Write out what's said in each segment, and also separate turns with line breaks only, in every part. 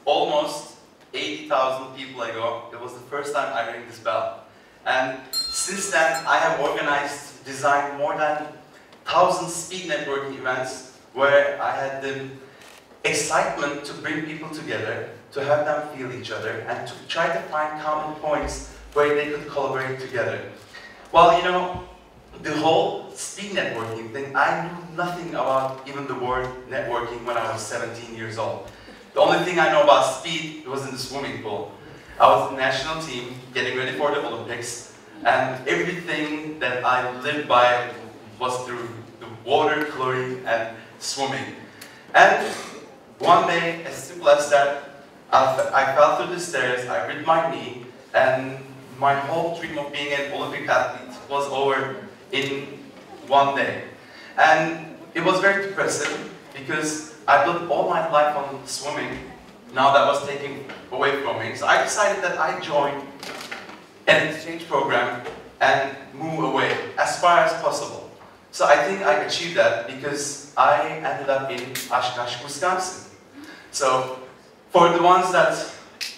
Almost 80,000 people ago, it was the first time I rang this bell. And since then, I have organized, designed more than 1,000 speed networking events where I had the excitement to bring people together, to have them feel each other, and to try to find common points where they could collaborate together. Well, you know, the whole speed networking thing, I knew nothing about even the word networking when I was 17 years old. The only thing I know about speed was in the swimming pool. I was in the national team, getting ready for the Olympics, and everything that I lived by was through the water, chlorine, and swimming. And one day, as simple as that, I fell through the stairs, I ripped my knee, and my whole dream of being an Olympic athlete was over in one day. And it was very depressing because I built all my life on swimming. Now that was taken away from me. So I decided that I joined an exchange program and move away as far as possible. So I think I achieved that because I ended up in Oshkosh, Wisconsin. So for the ones that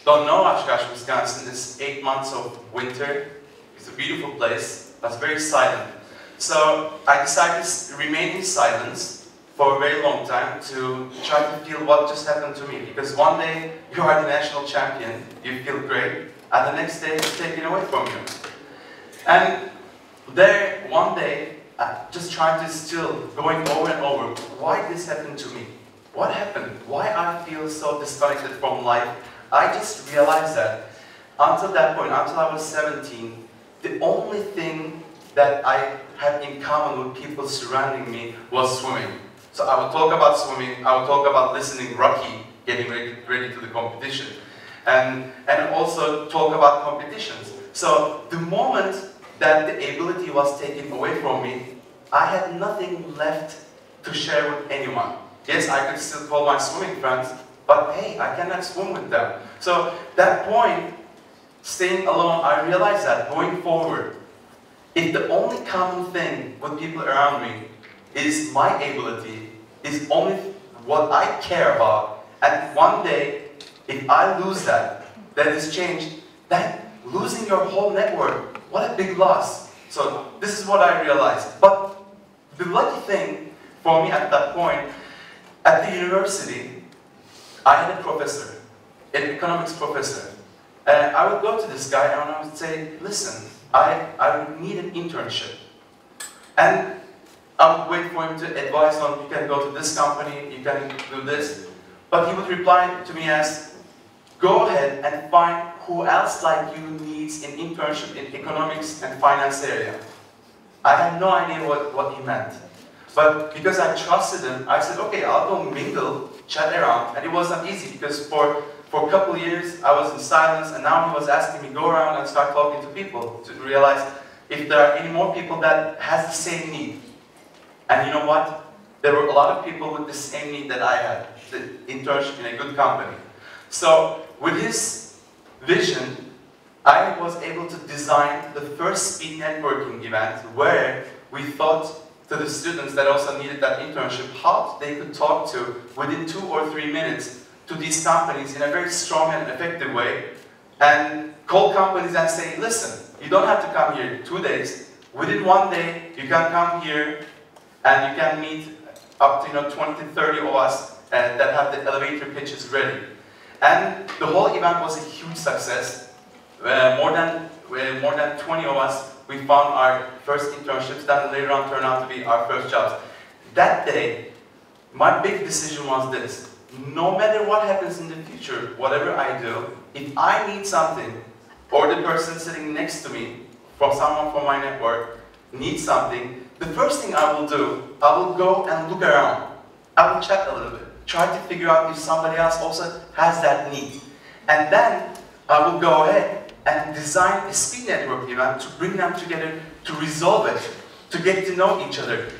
don't know Oshkosh, Wisconsin, it's 8 months of winter. It's a beautiful place, but it's very silent. So I decided to remain in silence for a very long time to try to feel what just happened to me. Because one day you are the national champion, you feel great, and the next day it's taken away from you. And there, one day, I just trying to still going over and over, why this happened to me? What happened? Why I feel so disconnected from life? I just realized that until that point, until I was 17, the only thing that I had in common with people surrounding me was swimming. So I would talk about swimming, I would talk about listening Rocky, getting ready to the competition, and also talk about competitions. So the moment that the ability was taken away from me, I had nothing left to share with anyone. Yes, I could still call my swimming friends, but hey, I cannot swim with them. So that point, staying alone, I realized that going forward, if the only common thing with people around me is my ability, is only what I care about, and one day, if I lose that, that is changed, then losing your whole network, what a big loss. So this is what I realized. But the lucky thing for me at that point, at the university, I had a professor, an economics professor. And I would go to this guy and I would say, listen, I would need an internship. And I would wait for him to advise on, you can go to this company, you can do this. But he would reply to me as, go ahead and find who else like you needs an internship in economics and finance area. I had no idea what he meant. But because I trusted him, I said, okay, I'll go mingle, chat around. And it wasn't easy because for a couple of years I was in silence, and now he was asking me to go around and start talking to people to realize if there are any more people that has the same need. And you know what? There were a lot of people with the same need that I had, the internship in a good company. So with his vision, I was able to design the first speed networking event where we thought to the students that also needed that internship how they could talk to, within 2 or 3 minutes, to these companies in a very strong and effective way, and call companies and say, listen, you don't have to come here 2 days. Within 1 day, you can come here and you can meet up to 20 to 30 of us that have the elevator pitches ready. And the whole event was a huge success. More than 20 of us, we found our first internships that later on turned out to be our first jobs. That day, my big decision was this: no matter what happens in the future, whatever I do, if I need something, or the person sitting next to me, from someone from my network, needs something, the first thing I will do, I will go and look around. I will chat a little bit, try to figure out if somebody else also has that need. And then I will go ahead and design a speed network event to bring them together, to resolve it, to get to know each other.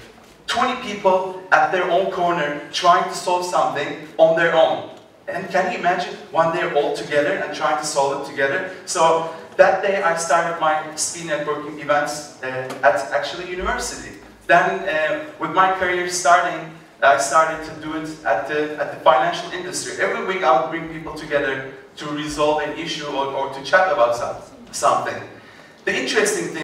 20 people at their own corner trying to solve something on their own. And can you imagine when they're all together and trying to solve it together? So that day I started my speed networking events at actually university. Then with my career starting, I started to do it at the financial industry. Every week I would bring people together to resolve an issue or to chat about something. The interesting thing